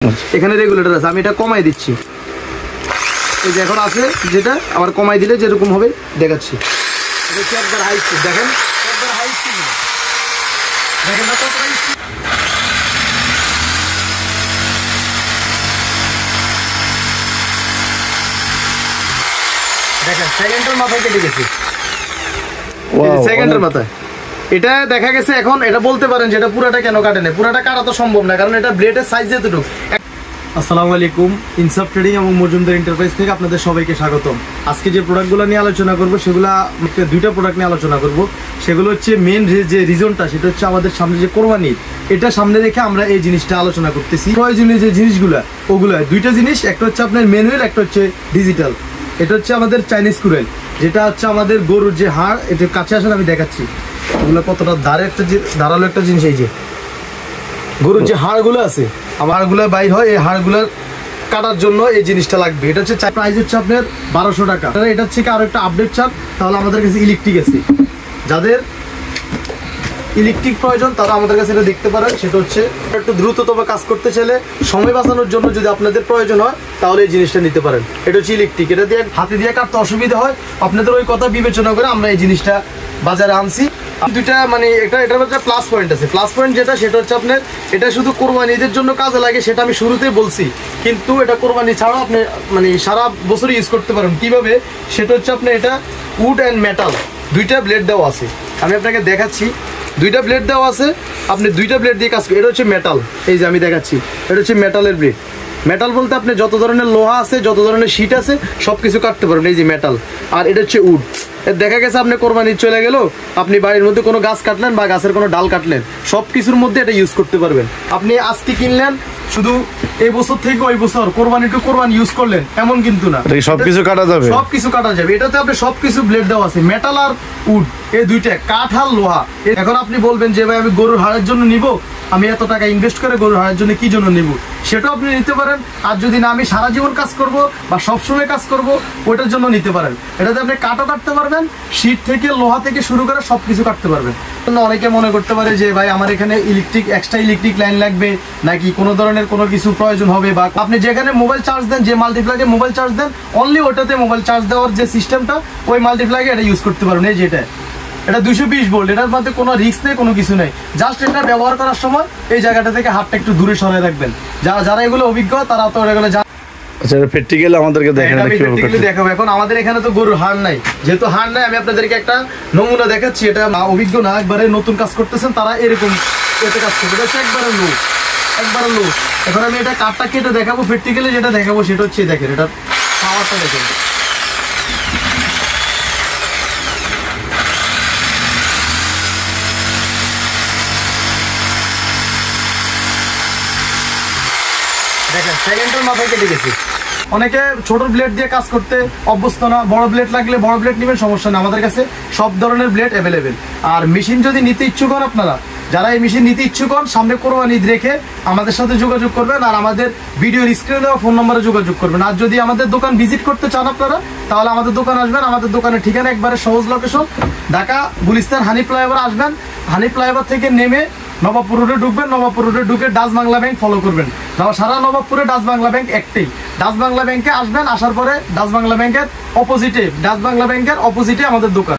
এখানে রেগুলেটর আছে, আমি এটা কমাই দিচ্ছি। এই যে এখন আছে যেটা, আবার কমাই দিলে যেরকম হবে দেখাচ্ছি। এটা কি একবার হাই স্পিড দেখেন, একবার হাই স্পিড দেখেন না কত হাই স্পিড। দেখেন সেকেন্ডের মাথায় কেটে গেছে, সেকেন্ডের মাথায়। এটা দেখা গেছে এখন এটা বলতে পারেন যে এটা পুরাটা কেন কাটে না, পুরাটা কাটা তো সম্ভব না, কারণ এটা ব্লেডের সাইজ যেতটুকু। আসসালামু আলাইকুম, ইনসাফ ট্রেডিং এবং মজুমদার এন্টারপ্রাইজ থেকে আপনাদের সবাইকে স্বাগতম। আজকে যে প্রোডাক্টগুলো নিয়ে আলোচনা করব সেগুলা দুইটা প্রোডাক্ট নিয়ে আলোচনা করব। সেগুলো হচ্ছে মেন যে রিজনটা, সেটা হচ্ছে আমাদের সামনে যে কোরবানি, এটা সামনে রেখে আমরা এই জিনিসটা আলোচনা করতেছি। প্রয়োজনীয় যে জিনিসগুলা ওগুলা দুইটা জিনিস, একটা হচ্ছে আপনার ম্যানুয়াল, একটা হচ্ছে ডিজিটাল। এটা হচ্ছে আমাদের চাইনিজ কুরেল, যেটা হচ্ছে আমাদের গরুর যে হাড়, এটা কাছে আসলে আমি দেখাচ্ছি ওগুলো কতটা ধারালো একটা জিনিস। এই যে গরুর যে হাড়গুলো আছে, হাড়গুলো বাইর হয়, এই হাড়গুলো কাটার জন্য এই জিনিসটা লাগবে। এটা হচ্ছে প্রাইস হচ্ছে আপনার 1200 টাকা। এটা হচ্ছে আরো একটা আপডেট চান, তাহলে আমাদের কাছে ইলেকট্রিক আছে। যাদের ইলেকট্রিক প্রয়োজন তারা আমাদের কাছে এটা দেখতে পারেন। সেটা হচ্ছে একটু দ্রুততম কাজ করতে চাইলে, সময় বাঁচানোর জন্য যদি আপনাদের প্রয়োজন হয় তাহলে এই জিনিসটা নিতে পারেন। এটা হচ্ছে ইলেকট্রিক, এটা দিয়ে হাতে দিয়ে কাটতে অসুবিধা হয়, আপনাদের ওই কথা বিবেচনা করে আমরা এই জিনিসটা বাজারে আনছি। দুইটা মানে এটার মধ্যে প্লাস পয়েন্ট আছে। প্লাস পয়েন্ট যেটা, সেটা হচ্ছে আপনার এটা শুধু কোরবানিদের জন্য কাজে লাগে, সেটা আমি শুরুতেই বলছি, কিন্তু এটা কোরবানি ছাড়াও আপনি মানে সারা বছর ইউজ করতে পারেন। কিভাবে, সেটা হচ্ছে আপনার এটা উড অ্যান্ড মেটাল দুইটা ব্লেড দেওয়া আছে। আমি আপনাকে দেখাচ্ছি, দুইটা ব্লেড দেওয়া আছে, আপনি দুইটা ব্লেড দিয়ে কাজ করেন। এটা হচ্ছে মেটাল, এই যে আমি দেখাচ্ছি, এটা হচ্ছে মেটালের ব্লেড। মেটাল বলতে আপনি যত ধরনের লোহা আছে, যত ধরনের শীট আছে সব কিছু কাটতে পারবেন, এই যে মেটাল। আর এটা হচ্ছে উড। দেখা গেছে আপনি কোরবানি চলে গেল, আপনি বাড়ির মধ্যে কোনো গাছ কাটলেন বা গাছের কোনো ডাল কাটলেন, সব কিছুর মধ্যে এটা ইউজ করতে পারবেন। আপনি আজকে কিনলেন, শুধু এই বছর থেকে ওই বছর কোরবানি টু কোরবানি ইউজ করলেন এমন কিন্তু না, সবকিছু কাটা যাবে, সবকিছু কাটা যাবে। এটাতে আপনি সবকিছু ব্লেড দেওয়া আছে, মেটাল আর উড, এই দুইটা, কাঠ আর লোহা। এখন আপনি বলবেন যে ভাই আমি গরুর হাড়ের জন্য নিব, আমি এত টাকা ইনভেস্ট করে গরুর হাড়ের জন্য কি জন্য নিব, সেটাও আপনি নিতে পারেন। আর যদি না আমি সারা জীবন কাজ করব বা সবসময় কাজ করব, ওইটার জন্য নিতে পারেন। এটাতে আপনি কাঠও কাটতে পারবেন, শীট থেকে লোহা থেকে শুরু করে সবকিছু কাটতে পারবেন। অনেকে মনে করতে পারে যে ভাই আমার এখানে এক্সট্রা ইলেকট্রিক লাইন লাগবে, নাকি কোনো ধরনের কোনো কিছু প্রয়োজন হবে, বা আপনি যেখানে মোবাইল চার্জ দেন, যে মাল্টিপ্লাগে মোবাইল চার্জ দেন, অনলি ওটাতে মোবাইল চার্জ দেওয়ার যে সিস্টেমটা, ওই মাল্টিপ্লাগে এটা ইউজ করতে পারবেন। এই যেটা, এটা 220 ভোল্ট, এটার মধ্যে কোনো রিস্ক নেই, কোনো কিছু নেই। জাস্ট এটা ব্যবহার করার সময় এই জায়গাটা থেকে হাতটা একটু দূরে সরাই রাখবেন। যারা এগুলো অভিজ্ঞ তারা তো এগুলো জানেন। আচ্ছা, প্র্যাকটিক্যালি আমাদেরকে দেখাবো। এখন আমাদের এখানে তো গরুর হাড় নাই, যেহেতু হাড় নাই, আমি আপনাদেরকে একটা নমুনা দেখাচ্ছি। এটা অভিজ্ঞ না, একবারে নতুন কাজ করতেছেন তারা এরকম এতে কাজ করবে। এটা একবারে লো, একবারে লো। এখন আমি এটা কাঠটা কেটে দেখাবো, প্র্যাকটিক্যালি যেটা দেখাবো সেটা হচ্ছে দেখেন, এটা পাওয়ারটা দেখেন। দেখেন সেকেন্ডের মাথায় কেটে গেছে। অনেকে ছোট ব্লেড দিয়ে কাজ করতে অভ্যস্ত না, বড় ব্লেড লাগলে বড় ব্লেড নেবেন, সমস্যা নেই, আমাদের কাছে সব ধরনের ব্লেড অ্যাভেলেবেল। আর মেশিন যদি নিতে ইচ্ছুক হন, আপনারা যারা এই মেশিন নিতে ইচ্ছুক হন, সামনে কোরবানি ঈদ রেখে আমাদের সাথে যোগাযোগ করবেন, আর আমাদের ভিডিওর স্ক্রিনে দেওয়া ফোন নম্বরে যোগাযোগ করবেন। আর যদি আমাদের দোকান ভিজিট করতে চান আপনারা, তাহলে আমাদের দোকান আসবেন। আমাদের দোকানের ঠিকানা একবারে সহজ লোকেশন, ঢাকা গুলিস্তান হানি ফ্লাইওভার আসবেন। হানি ফ্লাইওভার থেকে নেমে নবাবপুর রোডে ঢুকবেন, নবাবপুর রোডে ঢুকে ডাচ বাংলা ব্যাংক ফলো করবেন। সারা নবাবপুরে ডাচ বাংলা ব্যাংক একটাই। ডাচ বাংলা ব্যাংকে আসবেন, আসার পরে ডাচ বাংলা ব্যাংকের অপোজিটে আমাদের দোকান।